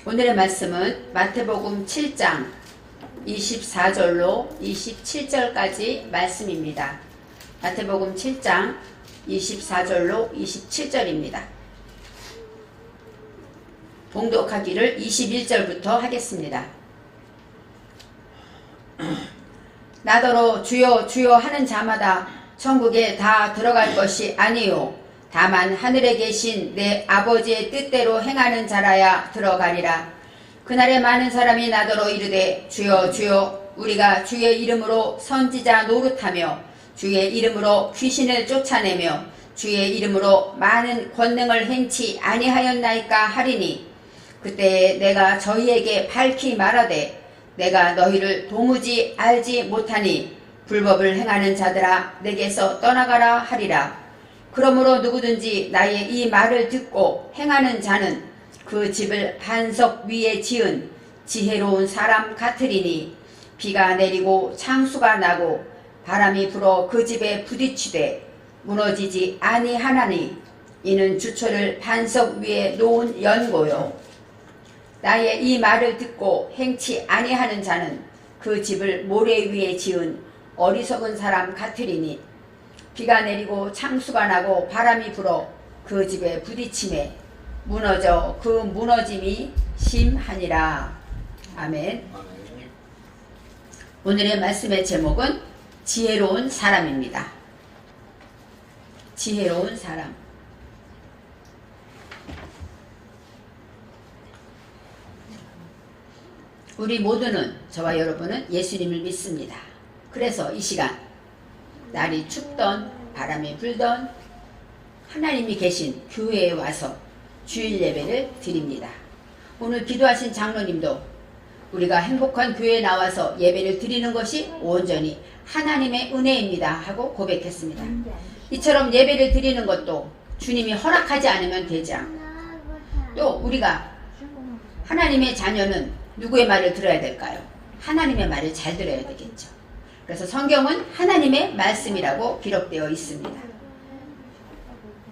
오늘의 말씀은 마태복음 7장 24절로 27절까지 말씀입니다. 마태복음 7장 24절로 27절입니다. 봉독하기를 21절부터 하겠습니다. 나더러 주여 주여 하는 자마다 천국에 다 들어갈 것이 아니요 다만 하늘에 계신 내 아버지의 뜻대로 행하는 자라야 들어가리라. 그날에 많은 사람이 나더러 이르되 주여 주여 우리가 주의 이름으로 선지자 노릇하며 주의 이름으로 귀신을 쫓아내며 주의 이름으로 많은 권능을 행치 아니하였나이까 하리니 그때 내가 저희에게 밝히 말하되 내가 너희를 도무지 알지 못하니 불법을 행하는 자들아 내게서 떠나가라 하리라. 그러므로 누구든지 나의 이 말을 듣고 행하는 자는 그 집을 반석 위에 지은 지혜로운 사람 같으리니 비가 내리고 창수가 나고 바람이 불어 그 집에 부딪히되 무너지지 아니하나니 이는 주초를 반석 위에 놓은 연고요. 나의 이 말을 듣고 행치 아니하는 자는 그 집을 모래 위에 지은 어리석은 사람 같으리니 비가 내리고 창수가 나고 바람이 불어 그 집에 부딪히매 무너져 그 무너짐이 심하니라. 아멘. 오늘의 말씀의 제목은 지혜로운 사람입니다. 지혜로운 사람. 우리 모두는, 저와 여러분은 예수님을 믿습니다. 그래서 이 시간 날이 춥던 바람이 불던 하나님이 계신 교회에 와서 주일 예배를 드립니다. 오늘 기도하신 장로님도 우리가 행복한 교회에 나와서 예배를 드리는 것이 온전히 하나님의 은혜입니다 하고 고백했습니다. 이처럼 예배를 드리는 것도 주님이 허락하지 않으면 되지 않고, 또 우리가 하나님의 자녀는 누구의 말을 들어야 될까요? 하나님의 말을 잘 들어야 되겠죠. 그래서 성경은 하나님의 말씀이라고 기록되어 있습니다.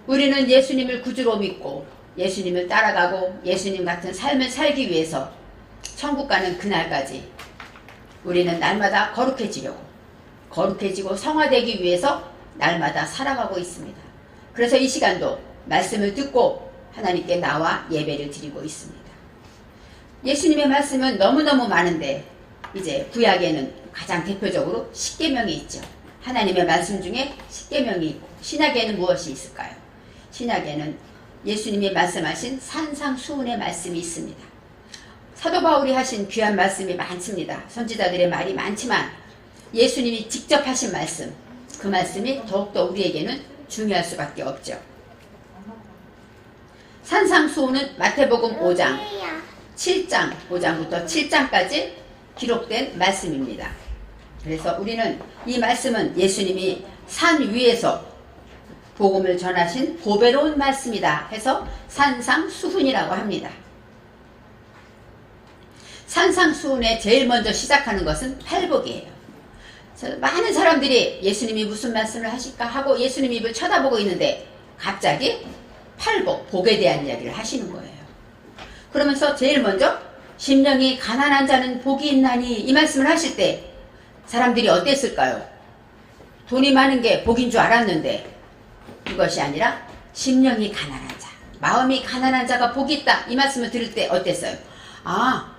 우리는 예수님을 구주로 믿고 예수님을 따라가고 예수님 같은 삶을 살기 위해서 천국 가는 그날까지 우리는 날마다 거룩해지고 성화되기 위해서 날마다 살아가고 있습니다. 그래서 이 시간도 말씀을 듣고 하나님께 나와 예배를 드리고 있습니다. 예수님의 말씀은 너무너무 많은데 이제 구약에는 가장 대표적으로 십계명이 있죠. 하나님의 말씀 중에 십계명이 있고, 신약에는 무엇이 있을까요? 신약에는 예수님이 말씀하신 산상수훈의 말씀이 있습니다. 사도 바울이 하신 귀한 말씀이 많습니다. 선지자들의 말이 많지만 예수님이 직접 하신 말씀, 그 말씀이 더욱더 우리에게는 중요할 수밖에 없죠. 산상수훈은 마태복음 5장 5장부터 7장까지 기록된 말씀입니다. 그래서 우리는 이 말씀은 예수님이 산 위에서 복음을 전하신 보배로운 말씀이다 해서 산상수훈이라고 합니다. 산상수훈에 제일 먼저 시작하는 것은 팔복이에요. 많은 사람들이 예수님이 무슨 말씀을 하실까 하고 예수님 입을 쳐다보고 있는데 갑자기 팔복, 복에 대한 이야기를 하시는 거예요. 그러면서 제일 먼저 심령이 가난한 자는 복이 있나니 이 말씀을 하실 때 사람들이 어땠을까요? 돈이 많은 게 복인 줄 알았는데 그것이 아니라 심령이 가난한 자, 마음이 가난한 자가 복이 있다 이 말씀을 들을 때 어땠어요? 아,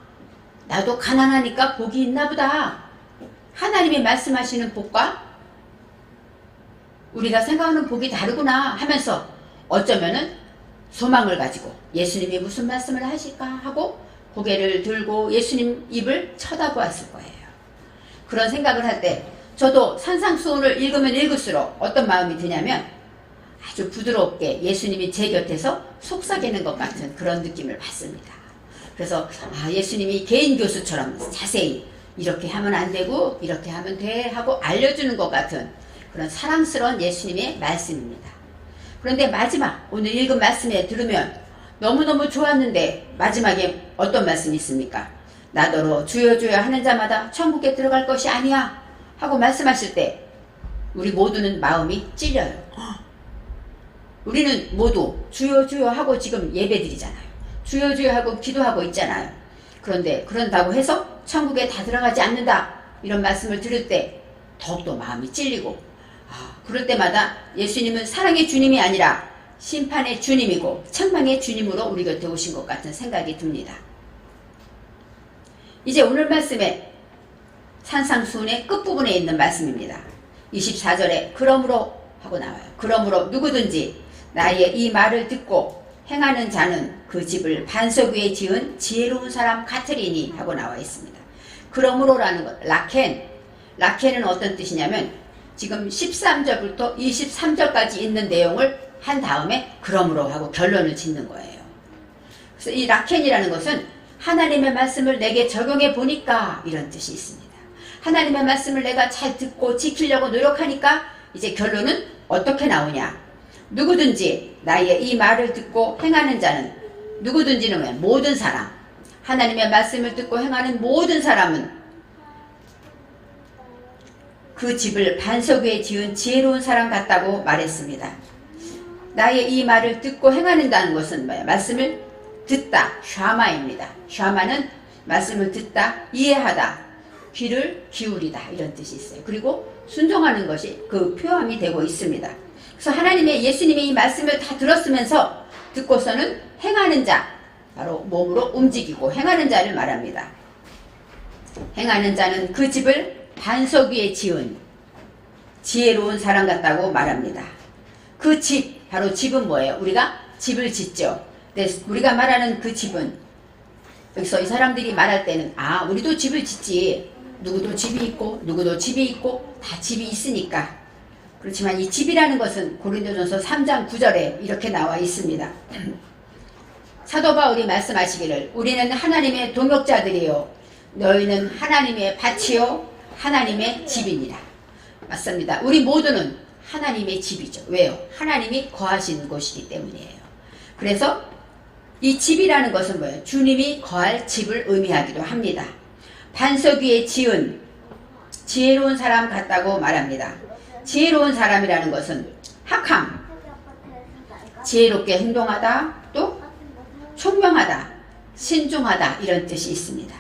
나도 가난하니까 복이 있나 보다. 하나님이 말씀하시는 복과 우리가 생각하는 복이 다르구나 하면서 어쩌면은 소망을 가지고 예수님이 무슨 말씀을 하실까 하고 고개를 들고 예수님 입을 쳐다보았을 거예요. 그런 생각을 할 때 저도 산상수훈을 읽으면 읽을수록 어떤 마음이 드냐면 아주 부드럽게 예수님이 제 곁에서 속삭이는 것 같은 그런 느낌을 받습니다. 그래서 예수님이 개인 교수처럼 자세히 이렇게 하면 안 되고 이렇게 하면 돼 하고 알려주는 것 같은 그런 사랑스러운 예수님의 말씀입니다. 그런데 마지막 오늘 읽은 말씀에 들으면 너무너무 좋았는데 마지막에 어떤 말씀이 있습니까? 나더러 주여 주여 하는 자마다 천국에 들어갈 것이 아니야 하고 말씀하실 때 우리 모두는 마음이 찔려요. 우리는 모두 주여 주여 하고 지금 예배 드리잖아요. 주여 주여 하고 기도하고 있잖아요. 그런데 그런다고 해서 천국에 다 들어가지 않는다 이런 말씀을 들을 때 더욱더 마음이 찔리고, 그럴 때마다 예수님은 사랑의 주님이 아니라 심판의 주님이고 책망의 주님으로 우리 곁에 오신 것 같은 생각이 듭니다. 이제 오늘 말씀에 산상수훈의 끝부분에 있는 말씀입니다. 24절에 그러므로 하고 나와요. 그러므로 누구든지 나의 이 말을 듣고 행하는 자는 그 집을 반석 위에 지은 지혜로운 사람 같으리니 하고 나와 있습니다. 그러므로라는 것, 라켄은 어떤 뜻이냐면 지금 13절부터 23절까지 있는 내용을 한 다음에 그러므로 하고 결론을 짓는 거예요. 그래서 이 라켄이라는 것은 하나님의 말씀을 내게 적용해 보니까 이런 뜻이 있습니다. 하나님의 말씀을 내가 잘 듣고 지키려고 노력하니까 이제 결론은 어떻게 나오냐. 누구든지 나의 이 말을 듣고 행하는 자는, 누구든지는 왜? 모든 사람. 하나님의 말씀을 듣고 행하는 모든 사람은 그 집을 반석 위에 지은 지혜로운 사람 같다고 말했습니다. 나의 이 말을 듣고 행하는다는 것은 뭐야? 말씀을 듣다, 샤마입니다. 샤마는 말씀을 듣다, 이해하다, 귀를 기울이다 이런 뜻이 있어요. 그리고 순종하는 것이 그 표함이 되고 있습니다. 그래서 하나님의 예수님의 이 말씀을 다 들었으면서 듣고서는 행하는 자, 바로 몸으로 움직이고 행하는 자를 말합니다. 행하는 자는 그 집을 반석 위에 지은 지혜로운 사람 같다고 말합니다. 그 집, 바로 집은 뭐예요? 우리가 집을 짓죠. 근데 우리가 말하는 그 집은, 여기서 이 사람들이 말할 때는 우리도 집을 짓지. 누구도 집이 있고 누구도 집이 있고 다 집이 있으니까. 그렇지만 이 집이라는 것은 고린도전서 3장 9절에 이렇게 나와 있습니다. 사도 바울이 말씀하시기를 우리는 하나님의 동역자들이요 너희는 하나님의 밭이요 하나님의 집이니라. 맞습니다. 우리 모두는 하나님의 집이죠. 왜요? 하나님이 거하시는 곳이기 때문이에요. 그래서 이 집이라는 것은 뭐예요? 주님이 거할 집을 의미하기도 합니다. 반석 위에 지은 지혜로운 사람 같다고 말합니다. 지혜로운 사람이라는 것은 학함, 지혜롭게 행동하다, 또 총명하다, 신중하다 이런 뜻이 있습니다.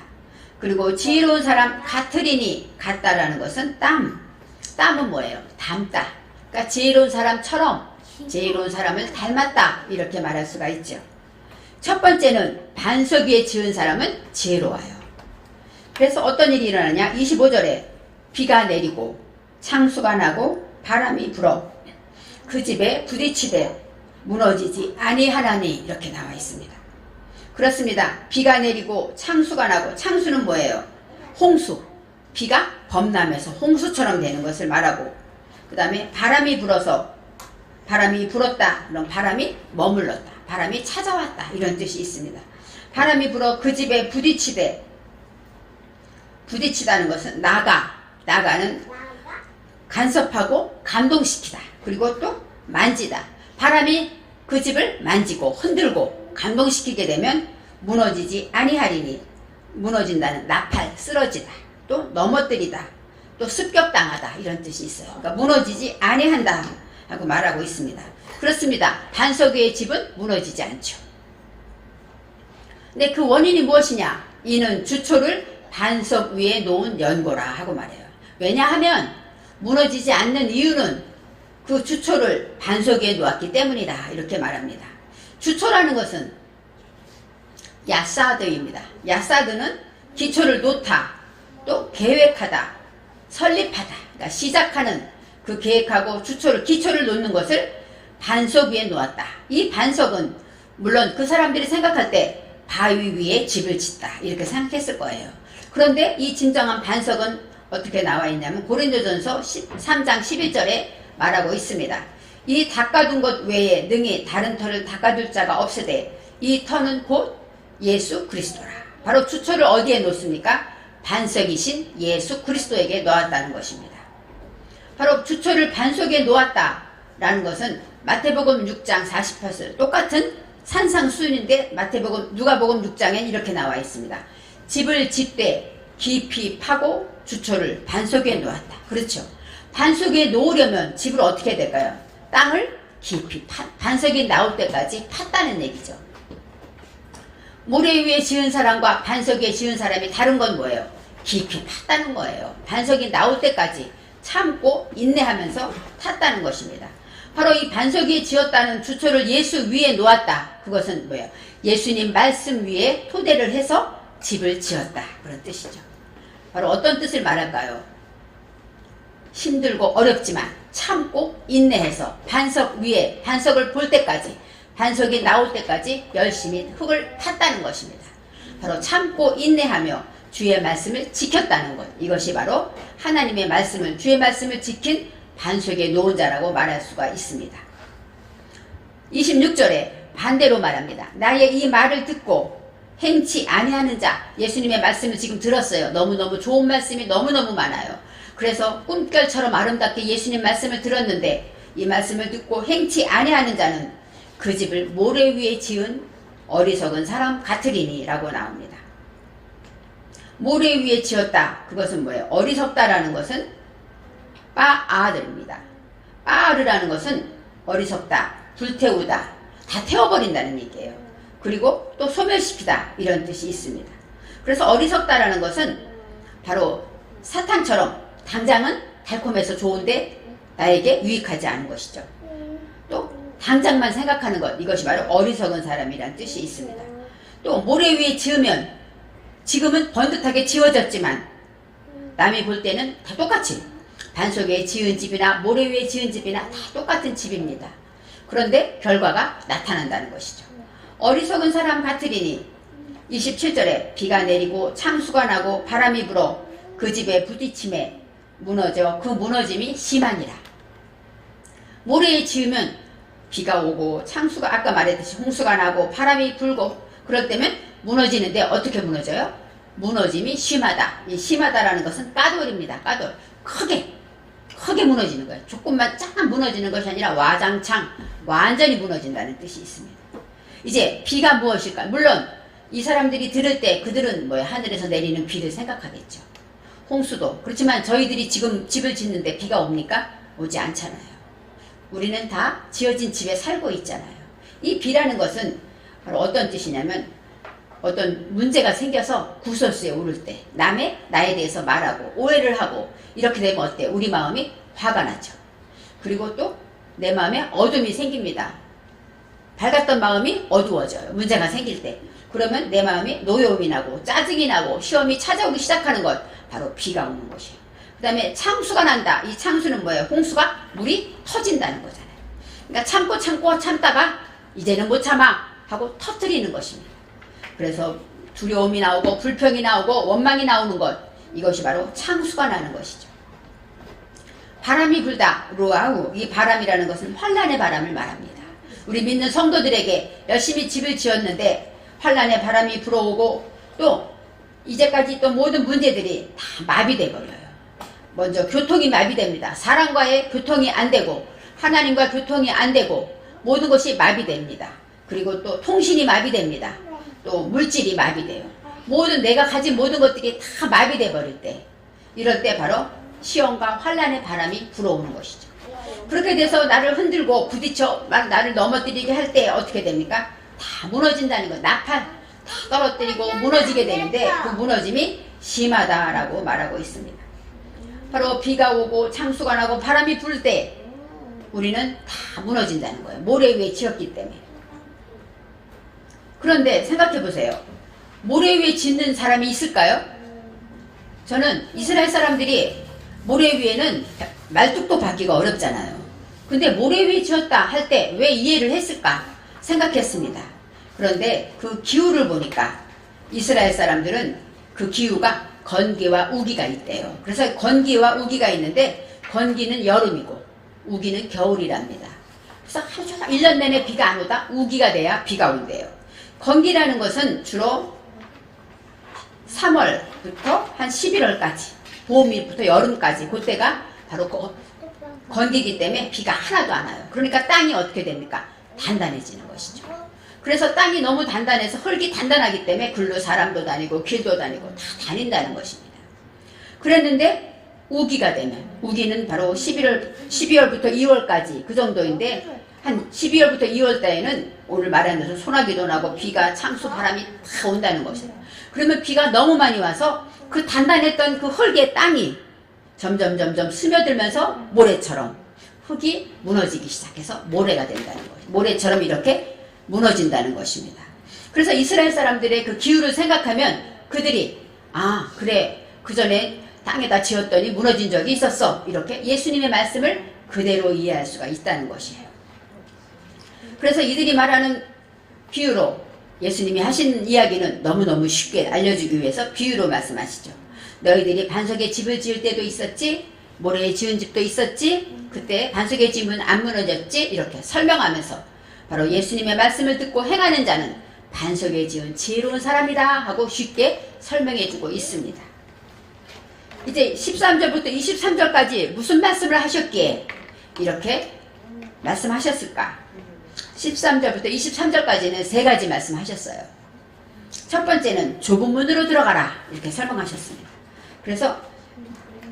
그리고 지혜로운 사람 같으리니, 같다라는 것은 땀은 뭐예요? 닮다. 그러니까 지혜로운 사람처럼 지혜로운 사람을 닮았다 이렇게 말할 수가 있죠. 첫 번째는 반석 위에 지은 사람은 지혜로워요. 그래서 어떤 일이 일어나냐? 25절에 비가 내리고 창수가 나고 바람이 불어 그 집에 부딪히되 무너지지 아니하나니 이렇게 나와 있습니다. 그렇습니다. 비가 내리고 창수가 나고, 창수는 뭐예요? 홍수. 비가 범람해서 홍수처럼 되는 것을 말하고, 그 다음에 바람이 불어서, 바람이 불었다 그럼 바람이 머물렀다, 바람이 찾아왔다 이런 뜻이 있습니다. 바람이 불어 그 집에 부딪히되, 부딪히다는 것은 나가는 간섭하고 감동시키다, 그리고 또 만지다. 바람이 그 집을 만지고 흔들고 감동시키게 되면 무너지지 아니하리니, 무너진다는 나팔, 쓰러지다, 또 넘어뜨리다, 또 습격당하다 이런 뜻이 있어요. 그러니까 무너지지 아니한다 하고 말하고 있습니다. 그렇습니다. 반석 위의 집은 무너지지 않죠. 근데 그 원인이 무엇이냐? 이는 주초를 반석 위에 놓은 연고라 하고 말해요. 왜냐하면 무너지지 않는 이유는 그 주초를 반석 위에 놓았기 때문이다 이렇게 말합니다. 주초라는 것은 야사드입니다. 야사드는 기초를 놓다, 또 계획하다, 설립하다, 그러니까 시작하는 그 계획하고 기초를 놓는 것을 반석 위에 놓았다. 이 반석은 물론 그 사람들이 생각할 때 바위 위에 집을 짓다 이렇게 생각했을 거예요. 그런데 이 진정한 반석은 어떻게 나와 있냐면 고린도전서 3장 11절에 말하고 있습니다. 이 닦아둔 것 외에 능히 다른 터를 닦아둘 자가 없으되 이 터는 곧 예수 그리스도라. 바로 주초를 어디에 놓습니까? 반석이신 예수 그리스도에게 놓았다는 것입니다. 바로 주초를 반석에 놓았다라는 것은 마태복음 6장 48절 똑같은 산상수훈인데 누가복음 6장엔 이렇게 나와 있습니다. 집을 짓되 깊이 파고 주초를 반석에 놓았다. 그렇죠. 반석에 놓으려면 집을 어떻게 해야 될까요? 땅을 깊이 반석이 나올 때까지 팠다는 얘기죠. 모래 위에 지은 사람과 반석 위에 지은 사람이 다른 건 뭐예요? 깊이 팠다는 거예요. 반석이 나올 때까지 참고 인내하면서 탔다는 것입니다. 바로 이 반석 위에 지었다는 주초를 예수 위에 놓았다. 그것은 뭐예요? 예수님 말씀 위에 토대를 해서 집을 지었다. 그런 뜻이죠. 바로 어떤 뜻을 말할까요? 힘들고 어렵지만 참고 인내해서 반석 위에 반석을 볼 때까지 반석이 나올 때까지 열심히 흙을 팠다는 것입니다. 바로 참고 인내하며 주의 말씀을 지켰다는 것. 이것이 바로 하나님의 말씀을 주의 말씀을 지킨 반석에 놓은 자라고 말할 수가 있습니다. 26절에 반대로 말합니다. 나의 이 말을 듣고 행치 아니하는 자. 예수님의 말씀을 지금 들었어요. 너무너무 좋은 말씀이 너무너무 많아요. 그래서 꿈결처럼 아름답게 예수님 말씀을 들었는데 이 말씀을 듣고 행치 아니하는 자는 그 집을 모래 위에 지은 어리석은 사람 같으리니 라고 나옵니다. 모래 위에 지었다. 그것은 뭐예요? 어리석다라는 것은 빠아들입니다. 빠아르라는 것은 어리석다, 불태우다, 다 태워버린다는 얘기예요. 그리고 또 소멸시키다 이런 뜻이 있습니다. 그래서 어리석다라는 것은 바로 사탄처럼 당장은 달콤해서 좋은데 나에게 유익하지 않은 것이죠. 또 당장만 생각하는 것, 이것이 바로 어리석은 사람이란 뜻이 있습니다. 또 모래 위에 지으면 지금은 번듯하게 지어졌지만 남이 볼 때는 다 똑같이 반석 위에 지은 집이나 모래 위에 지은 집이나 다 똑같은 집입니다. 그런데 결과가 나타난다는 것이죠. 어리석은 사람 같으리니 27절에 비가 내리고 창수가 나고 바람이 불어 그 집에 부딪힘에 무너져 그 무너짐이 심하니라. 모래에 지으면 비가 오고 창수가 아까 말했듯이 홍수가 나고 바람이 불고 그럴 때면 무너지는데 어떻게 무너져요? 무너짐이 심하다. 이 심하다라는 것은 까돌입니다. 까돌. 크게 무너지는 거예요. 조금만 잠깐 무너지는 것이 아니라 와장창 완전히 무너진다는 뜻이 있습니다. 이제 비가 무엇일까? 물론 이 사람들이 들을 때 그들은 뭐예요? 하늘에서 내리는 비를 생각하겠죠. 홍수도. 그렇지만 저희들이 지금 집을 짓는데 비가 옵니까? 오지 않잖아요. 우리는 다 지어진 집에 살고 있잖아요. 이 비라는 것은 바로 어떤 뜻이냐면 어떤 문제가 생겨서 구설수에 오를 때 나에 대해서 말하고 오해를 하고 이렇게 되면 어때? 우리 마음이 화가 나죠. 그리고 또 내 마음에 어둠이 생깁니다. 밝았던 마음이 어두워져요. 문제가 생길 때. 그러면 내 마음이 노여움이 나고 짜증이 나고 시험이 찾아오기 시작하는 것. 바로 비가 오는 것이에요. 그 다음에 창수가 난다. 이 창수는 뭐예요? 홍수가 물이 터진다는 거잖아요. 그러니까 참고 참다가 이제는 못 참아 하고 터뜨리는 것입니다. 그래서 두려움이 나오고 불평이 나오고 원망이 나오는 것. 이것이 바로 창수가 나는 것이죠. 바람이 불다. 루아우. 이 바람이라는 것은 환란의 바람을 말합니다. 우리 믿는 성도들에게 열심히 집을 지었는데 환란의 바람이 불어오고 또 이제까지 또 모든 문제들이 다 마비돼 버려요. 먼저 교통이 마비됩니다. 사람과의 교통이 안 되고 하나님과 교통이 안 되고 모든 것이 마비됩니다. 그리고 또 통신이 마비됩니다. 또 물질이 마비돼요. 모든 내가 가진 모든 것들이 다 마비돼 버릴 때 이럴 때 바로 시험과 환란의 바람이 불어오는 것이죠. 그렇게 돼서 나를 흔들고 부딪혀 막 나를 넘어뜨리게 할 때 어떻게 됩니까? 다 무너진다는 거. 나팔 다 떨어뜨리고 무너지게 되는데 그 무너짐이 심하다라고 말하고 있습니다. 바로 비가 오고 창수가 나고 바람이 불 때 우리는 다 무너진다는 거예요. 모래 위에 지었기 때문에. 그런데 생각해 보세요. 모래 위에 짓는 사람이 있을까요? 저는 이스라엘 사람들이 모래 위에는 말뚝도 박기가 어렵잖아요. 근데 모래 위에 지었다 할 때 왜 이해를 했을까 생각했습니다. 그런데 그 기후를 보니까 이스라엘 사람들은 그 기후가 건기와 우기가 있대요. 그래서 건기와 우기가 있는데 건기는 여름이고 우기는 겨울이랍니다. 그래서 하루 종일 1년 내내 비가 안 오다 우기가 돼야 비가 온대요. 건기라는 것은 주로 3월부터 한 11월까지 봄부터 여름까지 그때가 바로 건기기 때문에 비가 하나도 안 와요. 그러니까 땅이 어떻게 됩니까? 단단해지는 것이죠. 그래서 땅이 너무 단단해서 흙이 단단하기 때문에 글로 사람도 다니고 길도 다니고 다 다닌다는 것입니다. 그랬는데 우기가 되면 우기는 바로 12월부터 2월까지 그 정도인데 한 12월부터 2월 달에는 오늘 말한 대로 소나기도 나고 비가 창수 바람이 다 온다는 것이에요. 그러면 비가 너무 많이 와서 그 단단했던 그 흙의 땅이 점점 스며들면서 모래처럼 흙이 무너지기 시작해서 모래가 된다는 거예요. 모래처럼 이렇게 무너진다는 것입니다. 그래서 이스라엘 사람들의 그 기후를 생각하면 그들이 아 그래 그 전에 땅에다 지었더니 무너진 적이 있었어. 이렇게 예수님의 말씀을 그대로 이해할 수가 있다는 것이에요. 그래서 이들이 말하는 비유로 예수님이 하신 이야기는 너무너무 쉽게 알려주기 위해서 비유로 말씀하시죠. 너희들이 반석에 집을 지을 때도 있었지, 모래에 지은 집도 있었지, 그때 반석에 집은 안 무너졌지, 이렇게 설명하면서 바로 예수님의 말씀을 듣고 행하는 자는 반석에 지은 지혜로운 사람이다 하고 쉽게 설명해주고 있습니다. 이제 13절부터 23절까지 무슨 말씀을 하셨기에 이렇게 말씀하셨을까? 13절부터 23절까지는 세 가지 말씀하셨어요. 첫 번째는 좁은 문으로 들어가라 이렇게 설명하셨습니다. 그래서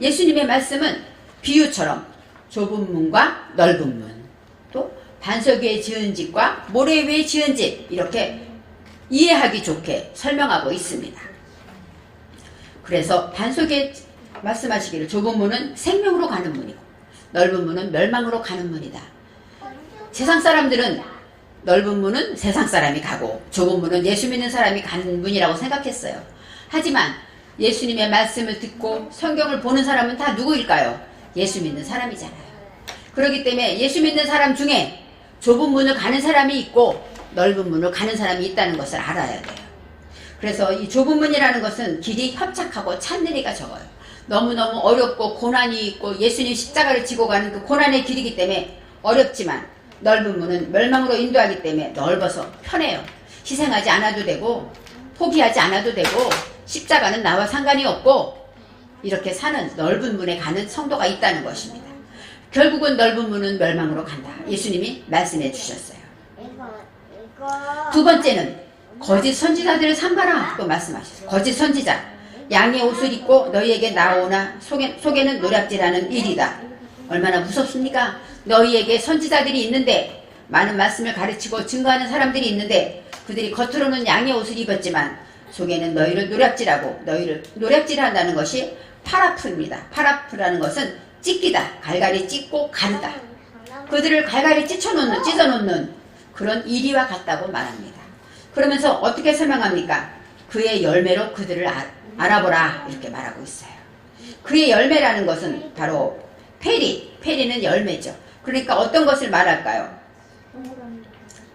예수님의 말씀은 비유처럼 좁은 문과 넓은 문, 또 반석 위에 지은 집과 모래 위에 지은 집 이렇게 이해하기 좋게 설명하고 있습니다. 그래서 반석에 말씀하시기를 좁은 문은 생명으로 가는 문이고 넓은 문은 멸망으로 가는 문이다. 세상 사람들은 넓은 문은 세상 사람이 가고 좁은 문은 예수 믿는 사람이 가는 문이라고 생각했어요. 하지만 예수님의 말씀을 듣고 성경을 보는 사람은 다 누구일까요? 예수 믿는 사람이잖아요. 그렇기 때문에 예수 믿는 사람 중에 좁은 문을 가는 사람이 있고 넓은 문을 가는 사람이 있다는 것을 알아야 돼요. 그래서 이 좁은 문이라는 것은 길이 협착하고 찾느리가 적어요. 너무너무 어렵고 고난이 있고 예수님 십자가를 지고 가는 그 고난의 길이기 때문에 어렵지만 넓은 문은 멸망으로 인도하기 때문에 넓어서 편해요. 희생하지 않아도 되고 포기하지 않아도 되고 십자가는 나와 상관이 없고 이렇게 사는 넓은 문에 가는 성도가 있다는 것입니다. 결국은 넓은 문은 멸망으로 간다. 예수님이 말씀해 주셨어요. 두 번째는 거짓 선지자들을 삼가라 또 말씀하셨어요. 거짓 선지자 양의 옷을 입고 너희에게 나오나 속에는 노략질하는 일이다. 얼마나 무섭습니까? 너희에게 선지자들이 있는데 많은 말씀을 가르치고 증거하는 사람들이 있는데 그들이 겉으로는 양의 옷을 입었지만 속에는 너희를 노략질하고 너희를 노략질한다는 것이 파라프입니다. 파라프라는 것은 찢기다. 갈갈이 찢고 가르다. 그들을 갈갈이 찢어놓는 그런 일이와 같다고 말합니다. 그러면서 어떻게 설명합니까? 그의 열매로 그들을 알아보라 이렇게 말하고 있어요. 그의 열매라는 것은 바로 페리는 열매죠. 그러니까 어떤 것을 말할까요?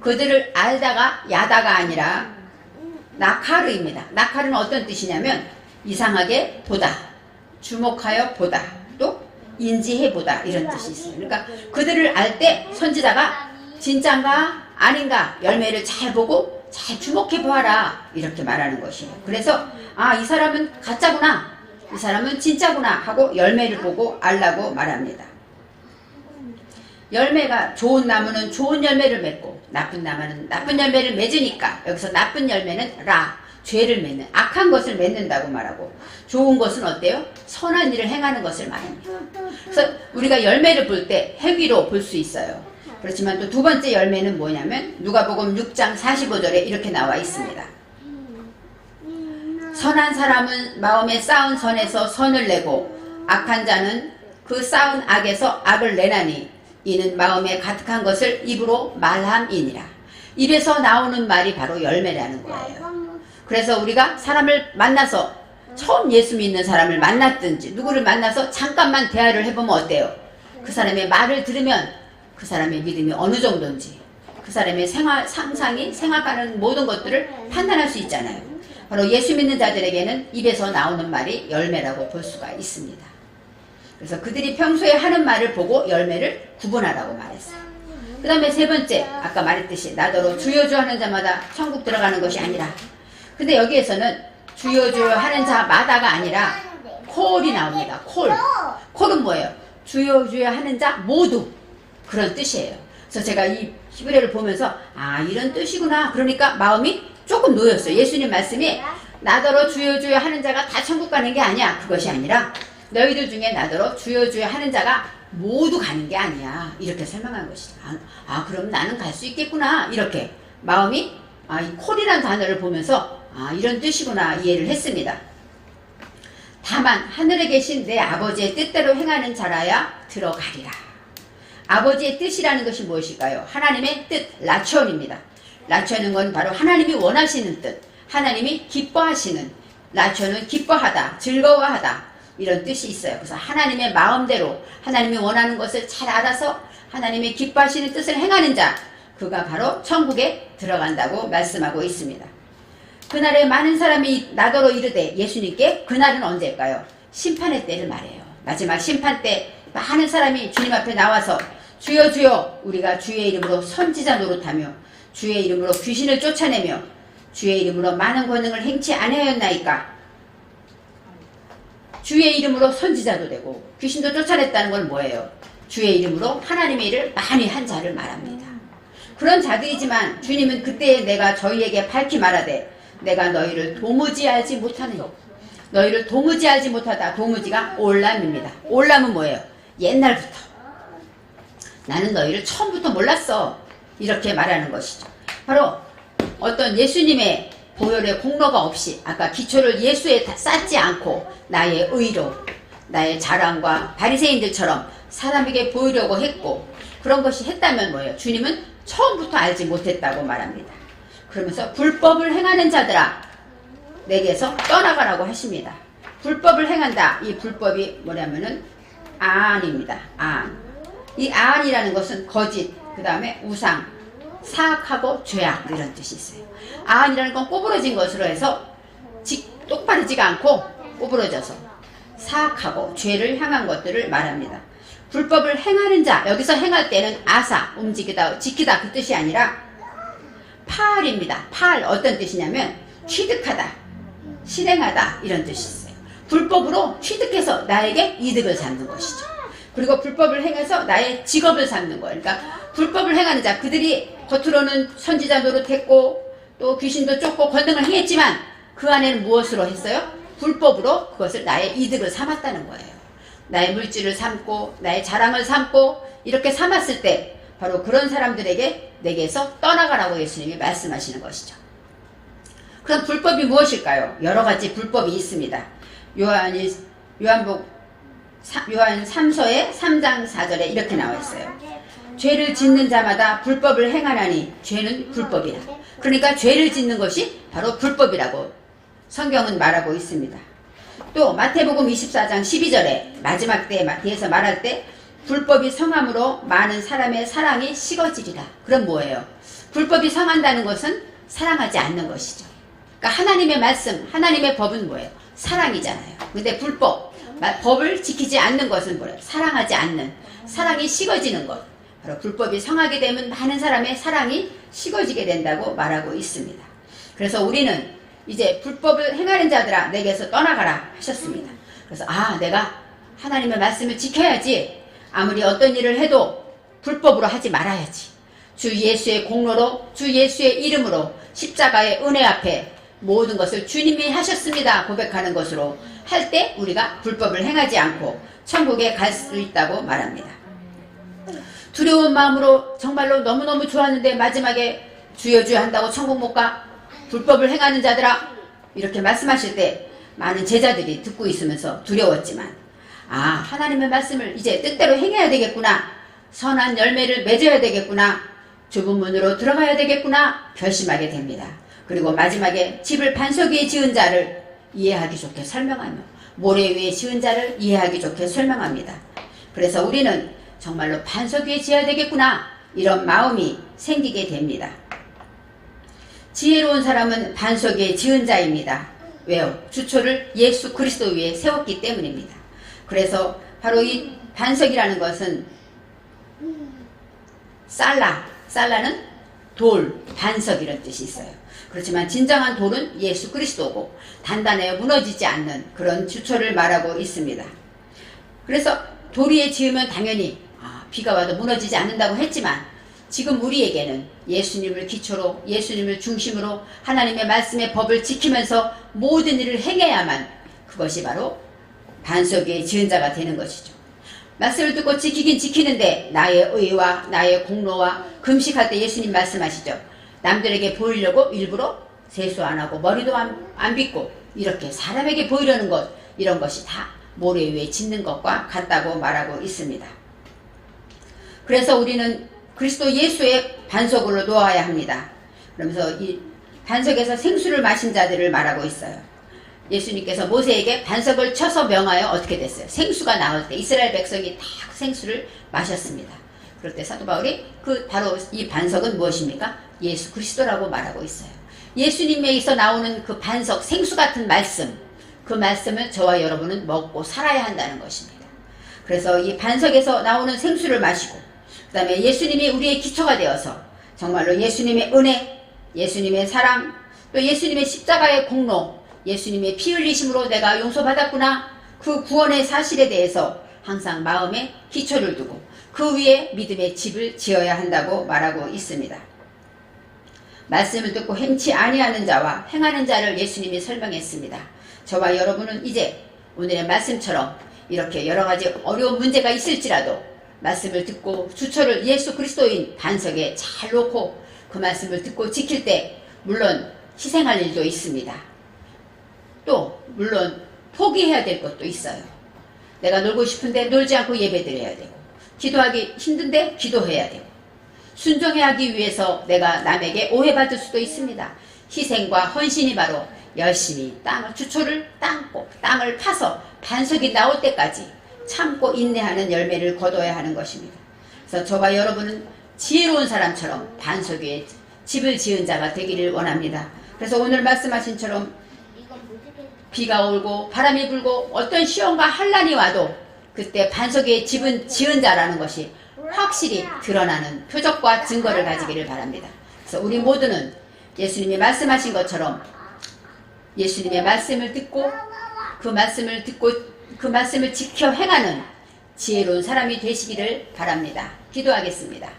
그들을 알다가 야다가 아니라 나카르입니다. 나카르는 어떤 뜻이냐면 이상하게 보다, 주목하여 보다, 또 인지해 보다 이런 뜻이 있어요. 그러니까 그들을 알 때 선지자가 진짠가 아닌가 열매를 잘 보고 잘 주목해 보아라 이렇게 말하는 것이에요. 그래서 아, 이 사람은 가짜구나, 이 사람은 진짜구나 하고 열매를 보고 알라고 말합니다. 열매가 좋은 나무는 좋은 열매를 맺고 나쁜 나무는 나쁜 열매를 맺으니까 여기서 나쁜 열매는 죄를 맺는 악한 것을 맺는다고 말하고 좋은 것은 어때요? 선한 일을 행하는 것을 말합니다. 그래서 우리가 열매를 볼 때 행위로 볼 수 있어요. 그렇지만 또 두 번째 열매는 뭐냐면 누가복음 6장 45절에 이렇게 나와 있습니다. 선한 사람은 마음에 쌓은 선에서 선을 내고 악한 자는 그 쌓은 악에서 악을 내나니 이는 마음에 가득한 것을 입으로 말함이니라. 입에서 나오는 말이 바로 열매라는 거예요. 그래서 우리가 사람을 만나서 처음 예수 믿는 사람을 만났든지 누구를 만나서 잠깐만 대화를 해보면 어때요? 그 사람의 말을 들으면 그 사람의 믿음이 어느 정도인지 그 사람의 상상이 생각하는 모든 것들을 판단할 수 있잖아요. 바로 예수 믿는 자들에게는 입에서 나오는 말이 열매라고 볼 수가 있습니다. 그래서 그들이 평소에 하는 말을 보고 열매를 구분하라고 말했어요. 그 다음에 세 번째, 아까 말했듯이 나더러 주여 주여 하는 자마다 천국 들어가는 것이 아니라, 근데 여기에서는 주여 주여 하는 자마다가 아니라 콜이 나옵니다. 콜은 뭐예요? 주여 주여 하는 자 모두, 그런 뜻이에요. 그래서 제가 이 히브리어를 보면서 아, 이런 뜻이구나. 그러니까 마음이 조금 놓였어요. 예수님 말씀이 나더러 주여 주여 하는 자가 다 천국 가는 게 아니야. 그것이 아니라 너희들 중에 나더러 주여 주여 하는 자가 모두 가는 게 아니야. 이렇게 설명한 것이다. 아, 그럼 나는 갈 수 있겠구나. 이렇게 마음이 이 콜이란 단어를 보면서 이런 뜻이구나 이해를 했습니다. 다만 하늘에 계신 내 아버지의 뜻대로 행하는 자라야 들어가리라. 아버지의 뜻이라는 것이 무엇일까요? 하나님의 뜻, 라천입니다. 라천은 건 바로 하나님이 원하시는 뜻, 하나님이 기뻐하시는, 라천은 기뻐하다, 즐거워하다 이런 뜻이 있어요. 그래서 하나님의 마음대로 하나님이 원하는 것을 잘 알아서 하나님이 기뻐하시는 뜻을 행하는 자, 그가 바로 천국에 들어간다고 말씀하고 있습니다. 그날에 많은 사람이 나더러 이르되, 예수님께 그날은 언제일까요? 심판의 때를 말해요. 마지막 심판 때 많은 사람이 주님 앞에 나와서 주여 주여, 우리가 주의 이름으로 선지자 노릇하며 주의 이름으로 귀신을 쫓아내며 주의 이름으로 많은 권능을 행치 아니하였나이까. 주의 이름으로 선지자도 되고 귀신도 쫓아냈다는 건 뭐예요? 주의 이름으로 하나님의 일을 많이 한 자를 말합니다. 그런 자들이지만 주님은 그때에 내가 저희에게 밝히 말하되, 내가 너희를 도무지 알지 못하느니. 너희를 도무지 알지 못하다. 도무지가 올람입니다. 올람은 뭐예요? 옛날부터. 나는 너희를 처음부터 몰랐어. 이렇게 말하는 것이죠. 바로 어떤 예수님의 보혈의 공로가 없이, 아까 기초를 예수에 쌓지 않고 나의 의로, 나의 자랑과 바리새인들처럼 사람에게 보이려고 했고, 그런 것이 했다면 뭐예요? 주님은 처음부터 알지 못했다고 말합니다. 그러면서 불법을 행하는 자들아 내게서 떠나가라고 하십니다. 불법을 행한다. 이 불법이 뭐냐면은 아안입니다. 아안. 이 아안이라는 것은 거짓, 그 다음에 우상, 사악하고 죄악 이런 뜻이 있어요. 아안이라는 건 꼬부러진 것으로 해서 똑바르지가 않고 꼬부러져서 사악하고 죄를 향한 것들을 말합니다. 불법을 행하는 자, 여기서 행할 때는 아사, 움직이다, 지키다 그 뜻이 아니라 파알입니다. 파알 어떤 뜻이냐면 취득하다, 실행하다 이런 뜻이 있어요. 불법으로 취득해서 나에게 이득을 삼는 것이죠. 그리고 불법을 행해서 나의 직업을 삼는 거예요. 그러니까 불법을 행하는 자, 그들이 겉으로는 선지자 노릇했고 또 귀신도 쫓고 권능을 행했지만 그 안에는 무엇으로 했어요? 불법으로 그것을 나의 이득을 삼았다는 거예요. 나의 물질을 삼고 나의 자랑을 삼고 이렇게 삼았을 때 바로 그런 사람들에게 내게서 떠나가라고 예수님이 말씀하시는 것이죠. 그럼 불법이 무엇일까요? 여러 가지 불법이 있습니다. 요한 3서의 3장 4절에 이렇게 나와 있어요. 죄를 짓는 자마다 불법을 행하나니 죄는 불법이라. 그러니까 죄를 짓는 것이 바로 불법이라고 성경은 말하고 있습니다. 또 마태복음 24장 12절에 마지막 때에 대해서 말할 때 불법이 성함으로 많은 사람의 사랑이 식어지리라. 그럼 뭐예요? 불법이 성한다는 것은 사랑하지 않는 것이죠. 그러니까 하나님의 말씀, 하나님의 법은 뭐예요? 사랑이잖아요. 근데 불법, 법을 지키지 않는 것은 뭐예요? 사랑하지 않는, 사랑이 식어지는 것. 바로 불법이 성하게 되면 많은 사람의 사랑이 식어지게 된다고 말하고 있습니다. 그래서 우리는 이제 불법을 행하는 자들아 내게서 떠나가라 하셨습니다. 그래서 내가 하나님의 말씀을 지켜야지. 아무리 어떤 일을 해도 불법으로 하지 말아야지. 주 예수의 공로로, 주 예수의 이름으로 십자가의 은혜 앞에 모든 것을 주님이 하셨습니다 고백하는 것으로 할 때 우리가 불법을 행하지 않고 천국에 갈 수 있다고 말합니다. 두려운 마음으로 정말로 너무너무 좋았는데 마지막에 주여 주여 한다고 천국 못 가? 불법을 행하는 자들아 이렇게 말씀하실 때 많은 제자들이 듣고 있으면서 두려웠지만 하나님의 말씀을 이제 뜻대로 행해야 되겠구나, 선한 열매를 맺어야 되겠구나, 좁은 문으로 들어가야 되겠구나 결심하게 됩니다. 그리고 마지막에 집을 반석 위에 지은 자를 이해하기 좋게 설명하며 모래 위에 지은 자를 이해하기 좋게 설명합니다. 그래서 우리는 정말로 반석 위에 지어야 되겠구나 이런 마음이 생기게 됩니다. 지혜로운 사람은 반석 위에 지은 자입니다. 왜요? 주초를 예수 그리스도 위에 세웠기 때문입니다. 그래서 바로 이 반석이라는 것은 살라는 돌, 반석 이런 뜻이 있어요. 그렇지만 진정한 돌은 예수 그리스도고 단단해요 무너지지 않는 그런 주초를 말하고 있습니다. 그래서 돌 위에 지으면 당연히 비가 와도 무너지지 않는다고 했지만 지금 우리에게는 예수님을 기초로, 예수님을 중심으로 하나님의 말씀의 법을 지키면서 모든 일을 행해야만 그것이 바로 반석 위에 지은 자가 되는 것이죠. 말씀을 듣고 지키긴 지키는데 나의 의와 나의 공로와 금식할 때 예수님 말씀하시죠. 남들에게 보이려고 일부러 세수 안 하고 머리도 안 빗고 이렇게 사람에게 보이려는 것, 이런 것이 다 모래 위에 짓는 것과 같다고 말하고 있습니다. 그래서 우리는 그리스도 예수의 반석으로 놓아야 합니다. 그러면서 이 반석에서 생수를 마신 자들을 말하고 있어요. 예수님께서 모세에게 반석을 쳐서 명하여 어떻게 됐어요? 생수가 나올 때 이스라엘 백성이 다 생수를 마셨습니다. 그럴 때 사도 바울이 바로 이 반석은 무엇입니까? 예수 그리스도라고 말하고 있어요. 예수님에서 나오는 그 반석, 생수 같은 말씀, 그 말씀을 저와 여러분은 먹고 살아야 한다는 것입니다. 그래서 이 반석에서 나오는 생수를 마시고 그 다음에 예수님이 우리의 기초가 되어서 정말로 예수님의 은혜, 예수님의 사랑, 또 예수님의 십자가의 공로, 예수님의 피 흘리심으로 내가 용서받았구나, 그 구원의 사실에 대해서 항상 마음에 기초를 두고 그 위에 믿음의 집을 지어야 한다고 말하고 있습니다. 말씀을 듣고 행치 아니하는 자와 행하는 자를 예수님이 설명했습니다. 저와 여러분은 이제 오늘의 말씀처럼 이렇게 여러가지 어려운 문제가 있을지라도 말씀을 듣고 주처를 예수 그리스도인 반석에 잘 놓고 그 말씀을 듣고 지킬 때 물론 희생할 일도 있습니다. 또 물론 포기해야 될 것도 있어요. 내가 놀고 싶은데 놀지 않고 예배드려야 되고, 기도하기 힘든데 기도해야 되고, 순종해야 하기 위해서 내가 남에게 오해받을 수도 있습니다. 희생과 헌신이 바로 열심히 주초를 땅고 땅을 파서 반석이 나올 때까지 참고 인내하는 열매를 거둬야 하는 것입니다. 그래서 저와 여러분은 지혜로운 사람처럼 반석 위에 집을 지은 자가 되기를 원합니다. 그래서 오늘 말씀하신 처럼 비가 오고 바람이 불고 어떤 시험과 환란이 와도 그때 반석 위에 집은 지은 자라는 것이 확실히 드러나는 표적과 증거를 가지기를 바랍니다. 그래서 우리 모두는 예수님이 말씀하신 것처럼 예수님의 말씀을 듣고 그 말씀을 지켜 행하는 지혜로운 사람이 되시기를 바랍니다. 기도하겠습니다.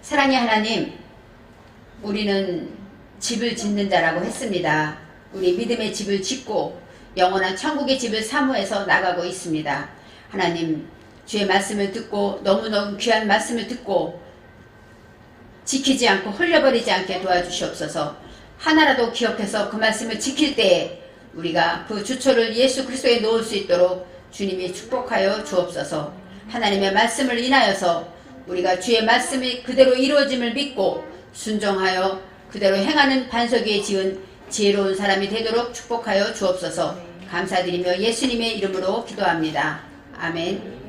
사랑의 하나님, 우리는 집을 짓는 자라고 했습니다. 우리 믿음의 집을 짓고 영원한 천국의 집을 사모해서 나가고 있습니다. 하나님, 주의 말씀을 듣고 너무너무 귀한 말씀을 듣고 지키지 않고 흘려버리지 않게 도와주시옵소서. 하나라도 기억해서 그 말씀을 지킬 때에 우리가 그 주초를 예수 그리스도에 놓을 수 있도록 주님이 축복하여 주옵소서. 하나님의 말씀을 인하여서 우리가 주의 말씀이 그대로 이루어짐을 믿고 순종하여 그대로 행하는 반석 위에 지은 지혜로운 사람이 되도록 축복하여 주옵소서. 감사드리며 예수님의 이름으로 기도합니다. 아멘.